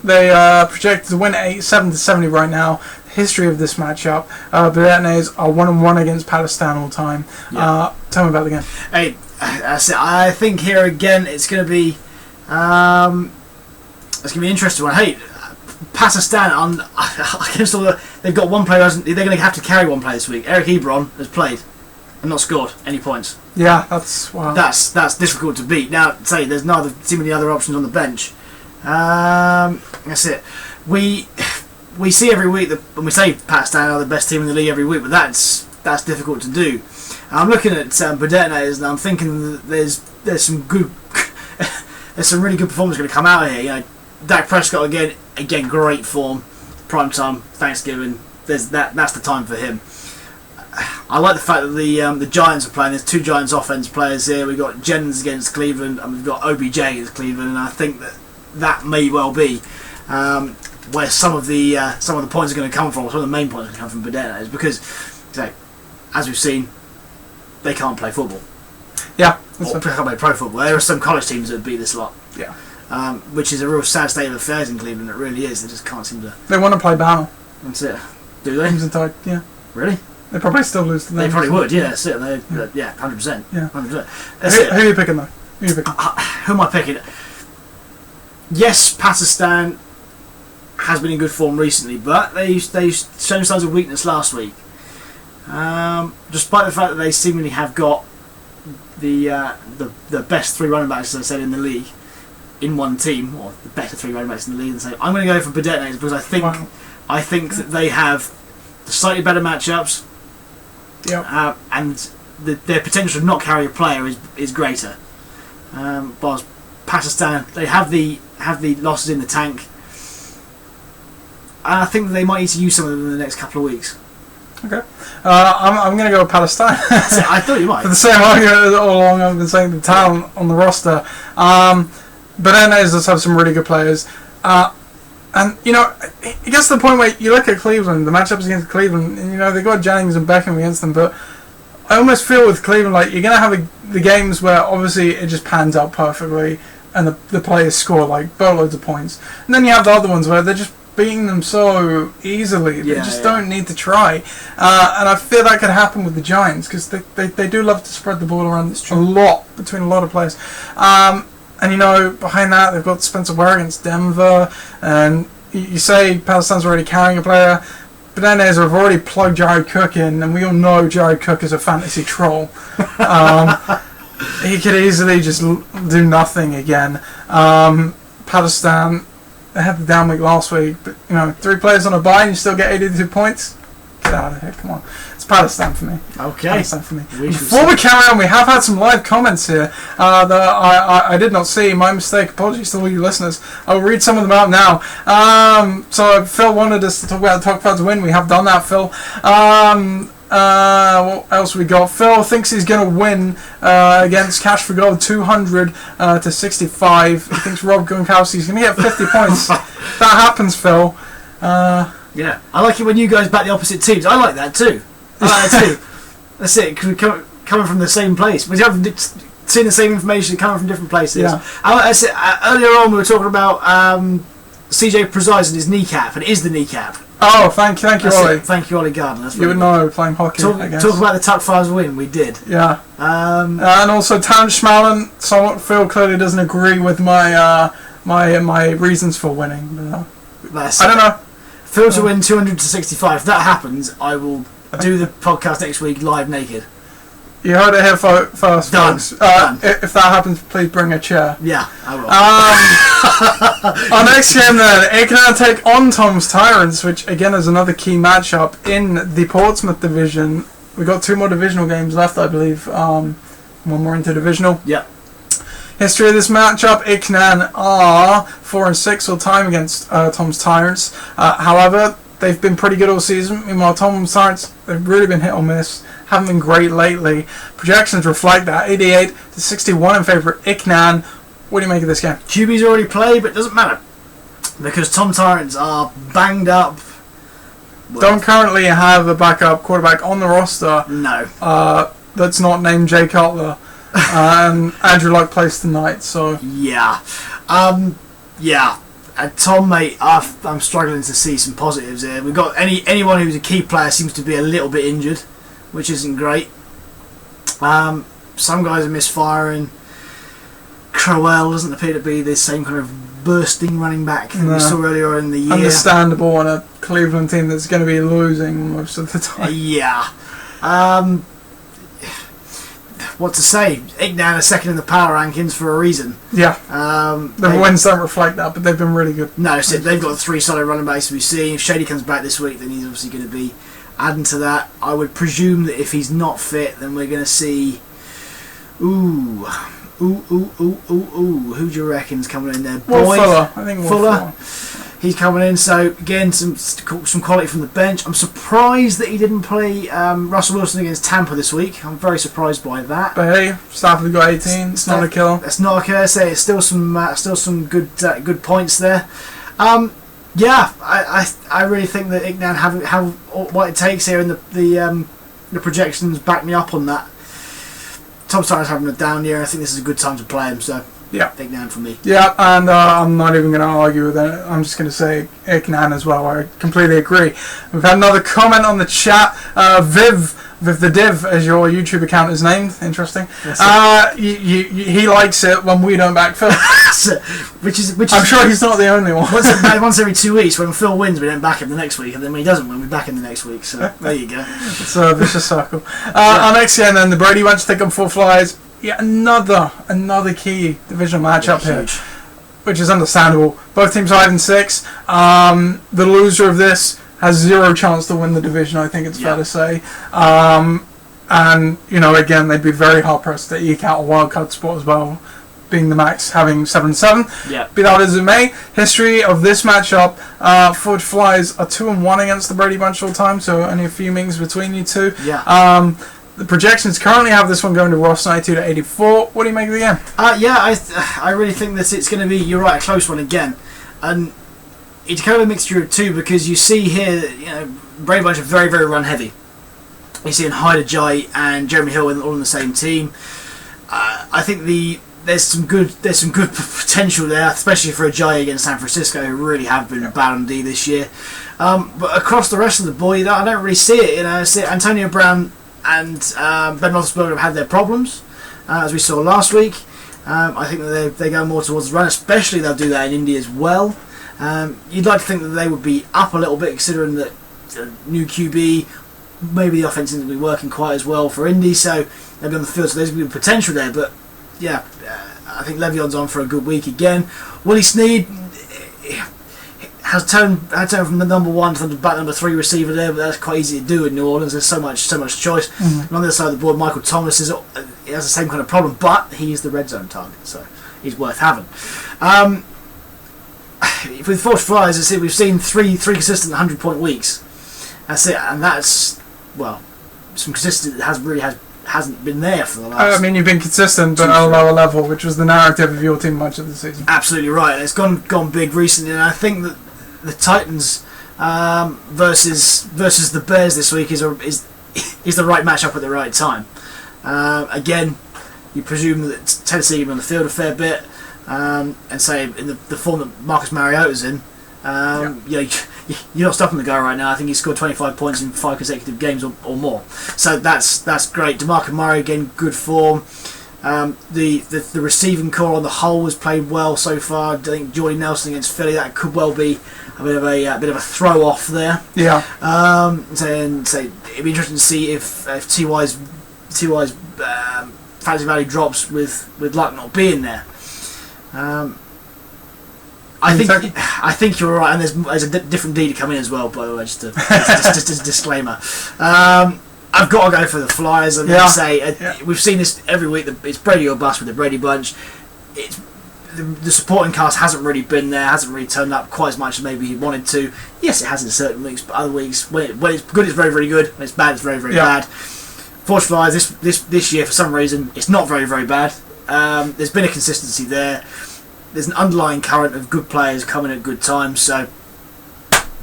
They are projected to win 70 right now. History of this matchup, Badernators are 1-1 against Pakistan all time. Yeah. Tell me about the game. Hey, I think here again it's going to be an interesting one. Hey, Pakistan they've got one player. They're going to have to carry one player this week. Eric Ebron has played and not scored any points. Yeah, that's difficult to beat. Now, there's not too many other options on the bench. That's it. We see every week that when we say Pakistan are the best team in the league every week, but that's difficult to do. I'm looking at Badernators and I'm thinking that there's some good, there's some really good performance going to come out of here. Dak Prescott again great form, prime time Thanksgiving. That's the time for him. I like the fact that the Giants are playing. There's 2 Giants offense players here. We've got Jennings against Cleveland and we've got OBJ against Cleveland, and I think that may well be where some of the points are going to come from. Some of the main points are going to come from Badernators because, as we've seen, they can't play football. Yeah, or can't play pro football. There are some college teams that beat this lot. Yeah, which is a real sad state of affairs in Cleveland. It really is. They just can't seem to. They want to play Bama. That's it. Do they? Yeah. Really? They probably still lose to them. They probably would. Yeah, that's it. 100%. Yeah, 100%. Who are you picking though? Who am I picking? Yes, Pakistan has been in good form recently, but they shown signs of weakness last week. Despite the fact that they seemingly have got the best 3 running backs, as I said, in the league in one team, or the better 3 running backs in the league, and say I'm going to go for Bedettnez because I think that they have the slightly better matchups. Yeah. And their potential to not carry a player is greater. Whilst Pakistan, they have the losses in the tank. And I think that they might need to use some of them in the next couple of weeks. Okay. I'm going to go with Palestine. I thought you might. For the same argument all along I've been saying, the talent on the roster. Bedettnez does have some really good players. And, you know, it gets to the point where you look at Cleveland, the matchups against Cleveland, and, you know, they've got Jennings and Beckham against them, but I almost feel with Cleveland, like, you're going to have the games where, obviously, it just pans out perfectly, and the players score, like, boatloads of points. And then you have the other ones where they're just beating them so easily, they just don't need to try. And I feel that could happen with the Giants, because they do love to spread the ball around a lot, between a lot of players. And, you know, behind that, they've got Spencer Ware against Denver. And you say Palestine's already carrying a player. Bedettnez have already plugged Jared Cook in. And we all know Jared Cook is a fantasy troll. He could easily just do nothing again. Palestine, they had the down week last week. But, you know, 3 players on a bye and you still get 82 points? Get out of here, come on. It's Palestine for me. Okay. Palestine for me. Before we carry on, we have had some live comments here that I did not see. My mistake. Apologies to all you listeners. I will read some of them out now. So Phil wanted us to talk about the Talk win. We have done that, Phil. What else we got? Phil thinks he's going to win against Cash for Gold 200 to 65. He thinks Rob Gronkowski is going to get 50 points. If that happens, Phil. Yeah, I like it when you guys back the opposite teams. I like that too. That's it. Coming from the same place. We have seeing the same information coming from different places. Yeah. I said, earlier on we were talking about CJ Prezis and his kneecap, and it is the kneecap. Oh, thank you, Ollie. Thank you, Ollie Gardner. That's you would know playing hockey. Talk about the Tuck Fives win. We did. Yeah. And also Terrence Schmallen. Phil clearly doesn't agree with my reasons for winning. I don't know. Phil to win 200 to 65. If that happens, I will do the podcast next week live naked. You heard it here first, Done. folks. If that happens, please bring a chair. Yeah, I will. Our next game then, Ickenham take on Tom's Tyrants, which again is another key matchup in the Portsmouth division. We've got 2 more divisional games left, I believe. 1 more interdivisional. Yeah. History of this matchup, Ickenham are 4-6 all time against Tom's Tyrants. However, they've been pretty good all season. Meanwhile, Tom's Tyrants, they've really been hit or miss. Haven't been great lately. Projections reflect that. 88 to 61 in favour of Ickenham. What do you make of this game? QB's already played, but it doesn't matter. Because Tom Tyrants are banged up. Well, don't currently have a backup quarterback on the roster. No. That's not named Jay Cutler. And Andrew Luck plays tonight, so... Yeah. Yeah. Tom, mate, I'm struggling to see some positives here. We've got anyone who's a key player seems to be a little bit injured, which isn't great. Some guys are misfiring. Crowell doesn't appear to be the same kind of bursting running back that we saw earlier in the year. Understandable on a Cleveland team that's going to be losing most of the time. Yeah. What to say? Ickenham are second in the power rankings for a reason. Yeah. The wins don't reflect that, but they've been really good. No, so they've got 3 solid running backs we've seen. If Shady comes back this week, then he's obviously going to be adding to that. I would presume that if he's not fit, then we're going to see... Who do you reckon's coming in there? Will Fuller. I think Fuller. He's coming in, so again, some quality from the bench. I'm surprised that he didn't play Russell Wilson against Tampa this week. I'm very surprised by that. But hey, Stafford got 18. It's not a killer. It's not a killer. It's still some good points there. Yeah, I really think that Ickenham have what it takes here, and the projections back me up on that. Tom Tyrant's having a down year. I think this is a good time to play him. So. Yeah. Ickenham for me. Yeah, and I'm not even going to argue with it. I'm just going to say Ickenham as well. I completely agree. We've had another comment on the chat. Viv with the div, as your YouTube account is named. Interesting. He likes it when we don't back Phil. which is I'm sure he's not the only one. Once every 2 weeks, when Phil wins, we don't back him the next week, and then when he doesn't win, we back him the next week. So there you go. It's a vicious circle. Our next game then, the Brady Bunch take up 4 Flyers. Yeah, another key divisional matchup here, which is understandable. Both teams 5 and 6. The loser of this has 0 chance to win the division, I think it's fair to say. And, again, they'd be very hard-pressed to eke out a wildcard spot as well, being the Max having 7-7. Yeah. Be that as it may, history of this matchup, Forge Flyers are 2-1 against the Brady Bunch all time, so only a few innings between you two. Yeah. The projections currently have this one going to Ross 92 to 84. What do you make of the game? I really think that it's going to be, you're right, a close one again. And it's kind of a mixture of two, because you see here, Brady Bunch are very, very run heavy. You see in Hyder Jai and Jeremy Hill all in the same team. I think there's some good potential there, especially for a Jai against San Francisco, who really have been bad on D this year. But across the rest of the board, I don't really see it. I see Antonio Brown and Ben Roethlisberger have had their problems, as we saw last week. I think that they go more towards the run, especially they'll do that in Indy as well. You'd like to think that they would be up a little bit, considering that new QB, maybe the offense isn't really working quite as well for Indy, so they'll be on the field, so there's going to be potential there. But yeah, I think Le'Veon's on for a good week again. Willie Snead has turned from the number 1 to the back number 3 receiver there, but that's quite easy to do in New Orleans. There's so much choice. And on the other side of the board, Michael Thomas he has the same kind of problem, but he's the red zone target, so he's worth having. With Forge Flyers, I see we've seen three consistent 100-point weeks. That's it, and that's some consistency that hasn't been there for the last. You've been consistent, but at a lower level, which was the narrative of your team much of the season. Absolutely right, and it's gone big recently, and I think that the Titans versus the Bears this week is the right matchup at the right time. Again, you presume that Tennessee will be on the field a fair bit, and say in the form that Marcus Mariota's in, you're not stopping the guy right now. I think he scored 25 points in 5 consecutive games or more. So that's great. DeMarco Murray again, good form. The receiving core on the whole has played well so far. I think Jordy Nelson against Philly, that could well be a bit of a throw off there. Yeah. So it'd be interesting to see if Ty's fantasy value drops with Luck not being there. I think you're right, and there's a different D to come in as well. By the way, just a disclaimer. I've got to go for the Flyers. I'm going to say we've seen this every week. It's Brady or bust with the Brady Bunch. The supporting cast hasn't really been there, hasn't really turned up quite as much as maybe he wanted to. Yes, it has in certain weeks, but other weeks when it's good, it's very, very good. When it's bad, it's very, very bad. Forge Flyers this year, for some reason, it's not very, very bad. There's been a consistency there. There's an underlying current of good players coming at good times, so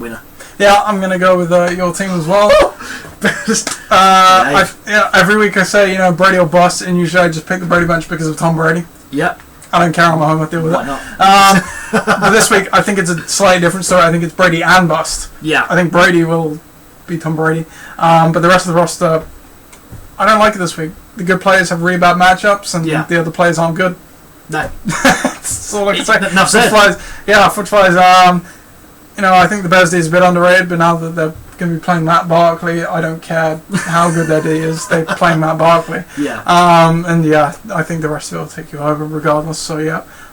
winner. Yeah, I'm going to go with your team as well. Every week I say, Brady or bust, and usually I just pick the Brady Bunch because of Tom Brady. Yep. I don't care, I'm a home, I deal with it. Why not? But this week, I think it's a slightly different story. I think it's Brady and bust. Yeah. I think Brady will beat Tom Brady. But the rest of the roster, I don't like it this week. The good players have really bad matchups, and the other players aren't good. No. That's all I can say. Enough said. Foot Flyers, I think the Bears D is a bit underrated, but now that they're going to be playing Matt Barkley, I don't care how good their D is. They're playing Matt Barkley. Yeah. I think the rest of it will take you over regardless. So,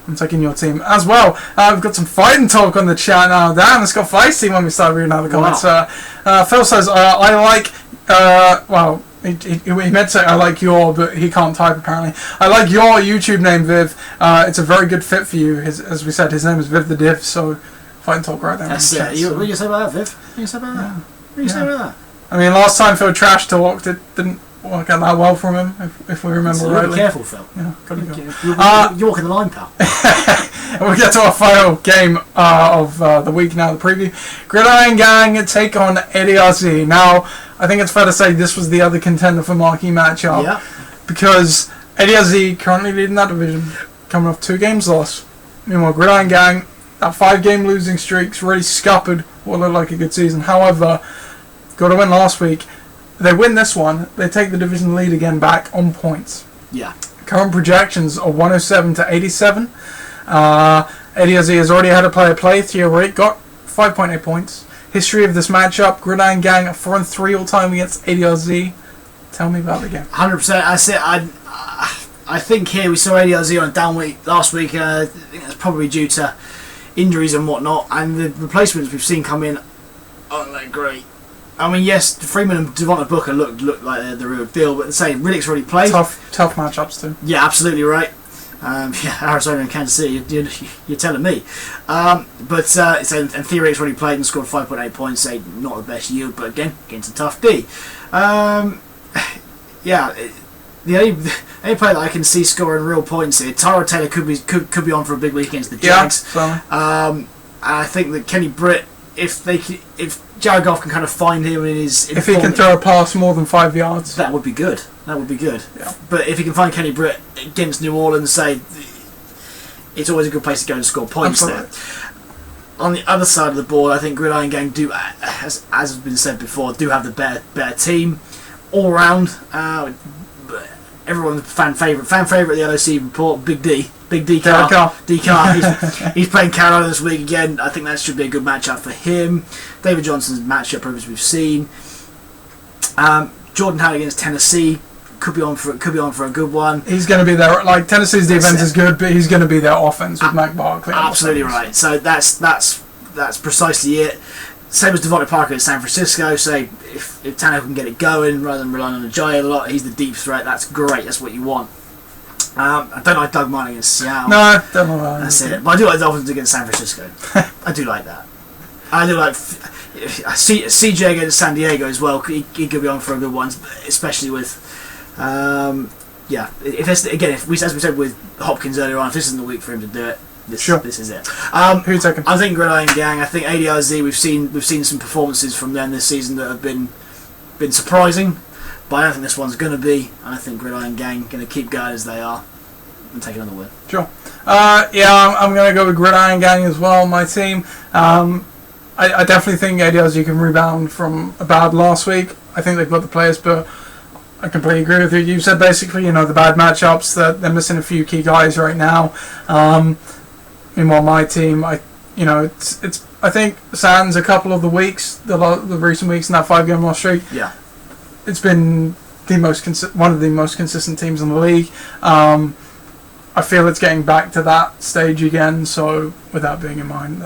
I'm taking your team as well. We've got some fighting talk on the chat now. Damn, it's got feisty when we start reading out the comments. Wow. Phil says, I like... He meant to say I like your, but he can't type apparently. I like your YouTube name, Viv. It's a very good fit for you. As we said, his name is Viv the Div, so fighting talk right there. That's it. What do you say about that, Viv? What do you say about that? What do you say about that? I mean, last time Phil trash talked, it didn't work out that well from him, if we remember rightly. Be careful, Phil. Yeah, gotta go. You're walking the line, pal. We'll get to our final game of the week now, the preview. Gridiron Gang take on Eddie RC. Now, I think it's fair to say this was the other contender for marquee matchup, because Eddie RC currently leading that division, coming off 2 games lost. Meanwhile, Gridiron Gang, that 5-game losing streak's really scuppered what looked like a good season. However, got a win last week. they win this one, they take the division lead again back on points. Yeah. Current projections are 107 to 87. ADLZ has already had a player play. Theo got 5.8 points. History of this matchup: Gridiron Gang 4-3 all time against ADLZ. Tell me about the game. 100%. I think here we saw ADLZ on a down week last week. I think that's probably due to injuries and whatnot, and the replacements we've seen come in aren't that great. I mean, yes, Freeman and Devonta Booker look like they're the real deal, but the same, Riddick's already played. Tough matchups too. Yeah, absolutely right. Arizona and Kansas City, you're telling me. And Theoretic's already played and scored 5.8 points, say not the best yield, but again, against a tough D. The only player that I can see scoring real points here, Tyrod Taylor could be on for a big week against the Jags. Yeah, I think that Kenny Britt, if Jared Goff can kind of find him in his... If he can throw a pass more than 5 yards. That would be good. Yeah. But if he can find Kenny Britt against New Orleans, say, it's always a good place to go and score points. Absolutely. There. On the other side of the board, I think Gridiron Gang do, as has been said before, do have the better team all round. Everyone's fan favourite the LOC report, Big Car. He's playing Carolina this week again. I think that should be a good matchup for him. David Johnson's matchup, as we've seen. Jordan Howard against Tennessee could be on for a good one. He's going to be there. Like, Tennessee's defense is good, but he's going to be their offense with Mac Barkley. Absolutely right. So that's precisely it. Same as Devontae Parker in San Francisco. So if Tannehill can get it going rather than relying on Ajayi a lot, he's the deep threat. That's great. That's what you want. I don't like Doug Martin against Seattle. No, don't like that. That's it. But I do like the Dolphins against San Francisco. I do like that. I do like CJ against San Diego as well. He could be on for a good one, especially with If as we said with Hopkins earlier on, if this isn't the week for him to do it, this is it. Who are you taking? I think Gridiron Gang. I think ADLZ. We've seen some performances from them this season that have been surprising, but I don't think this one's going to be. I think Gridiron Gang going to keep going as they are and take another win. Sure. I'm going to go with Gridiron Gang as well. My team. I definitely think ADLZ can rebound from a bad last week. I think they've got the players, but I completely agree with you. You said basically, the bad matchups, that they're missing a few key guys right now. Meanwhile, my team, I think sans a couple of the weeks, the recent weeks in that 5-game loss streak. Yeah, it's been one of the most consistent teams in the league. I feel it's getting back to that stage again. So, with that being in mind,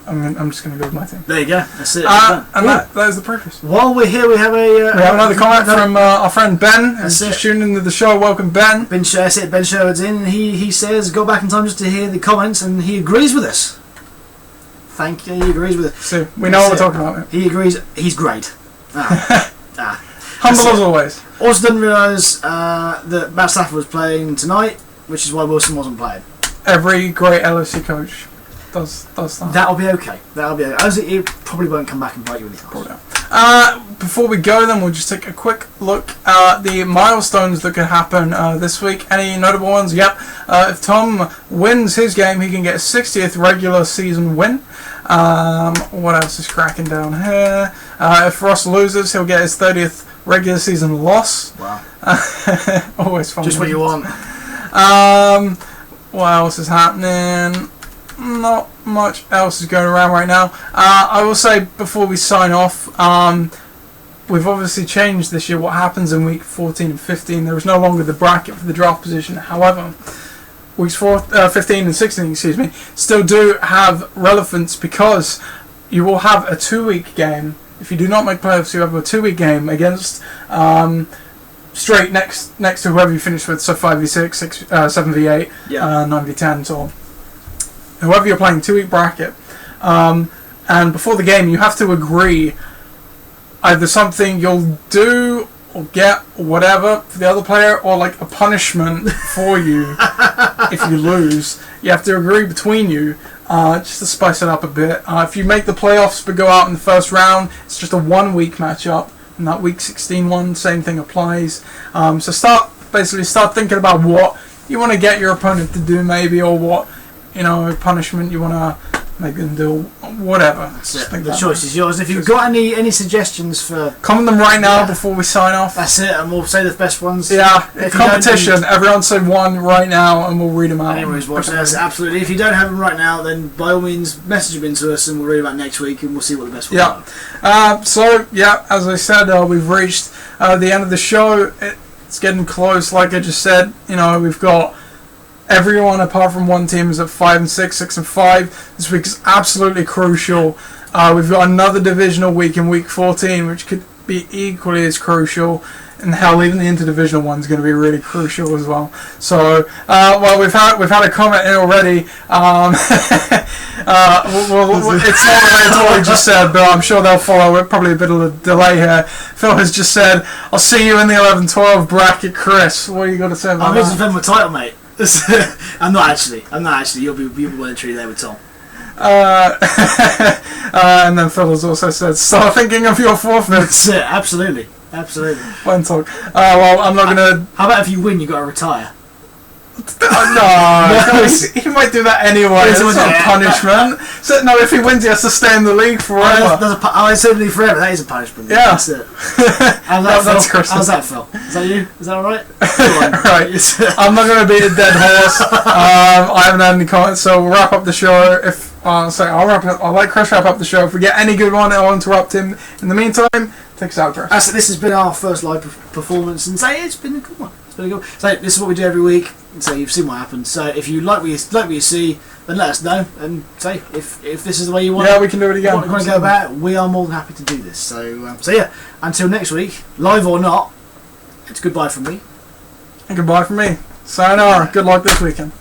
I'm just going to go with my team. There you go. That's it. And that is the preface. While we're here, we have another comment from our friend Ben. Who's just tuned into the show. Welcome, Ben. Ben Sherwood's in. He says, go back in time just to hear the comments, and he agrees with us. Thank you. He agrees with us. So we know what we're talking about. He agrees. He's great. Humble as always. Also didn't realise that Matt Stafford was playing tonight, which is why Wilson wasn't playing. Every great LOC coach does that. That'll be okay. He probably won't come back and bite you in the ass. Before we go, then we'll just take a quick look at the milestones that could happen this week. Any notable ones? Yep. If Tom wins his game, he can get a 60th regular season win. What else is cracking down here? If Ross loses, he'll get his 30th regular season loss. Wow. Always fun. Just what you want. What else is happening? Not much else is going around right now. I will say before we sign off, we've obviously changed this year what happens in week 14 and 15. There is no longer the bracket for the draft position. However, weeks 15 and 16, still do have relevance because you will have a 2-week game. If you do not make playoffs, you have a 2-week game against straight next to whoever you finish with, so 5v6, 7v8, 9v10, so whoever you're playing, 2-week bracket. And before the game, you have to agree either something you'll do or get or whatever for the other player, or like a punishment for you if you lose. You have to agree between you just to spice it up a bit. If you make the playoffs but go out in the first round, it's just a 1-week matchup. And that week 16 one, same thing applies. So start thinking about what you want to get your opponent to do, maybe, or what punishment you want to make them do whatever. The choice is yours. If you've got any suggestions for... comment them right now before we sign off. That's it, and we'll say the best ones. Yeah, competition. Everyone say one right now and we'll read them out. Anyways, watching us, absolutely. If you don't have them right now, then by all means message them into us and we'll read them out next week and we'll see what the best ones are. So, as I said, we've reached the end of the show. It's getting close, like I just said. We've got... everyone apart from one team is at 5 and 6, 6 and 5. This week is absolutely crucial. We've got another divisional week in week 14, which could be equally as crucial. And hell, even the interdivisional one is going to be really crucial as well. So, we've had a comment in already. It's not related to what we just said, but I'm sure they'll follow it. Probably a bit of a delay here. Phil has just said, "I'll see you in the 11-12 bracket, Chris." What are you got to say about that? I'm going to defend my title, mate. I'm not actually. You'll be well and truly there with Tom. And then Phil has also said, "Start thinking of your forfeits." That's it. Absolutely. One talk. Well, I'm not gonna. How about if you win, you got to retire? No, he might do that anyway. It's not a punishment. So, no, if he wins, he has to stay in the league forever. I said league forever. That is a punishment. Yeah, that's it. That's Chris. How's that, Phil? Is that you? Is that all right? Right. I'm not going to beat a dead horse. I haven't had any comments, so we'll wrap up the show. I'll let Chris wrap up the show. If we get any good one, I'll interrupt him. In the meantime, take us out, Chris. This has been our first live performance, and it's been a good one. So this is what we do every week. So you've seen what happens. So if you like what you see, then let us know and say if this is the way you want. Yeah, we can do it again. Want to go about it, we are more than happy to do this. So until next week, live or not, it's goodbye from me. And goodbye from me. Sayonara. Good luck this weekend.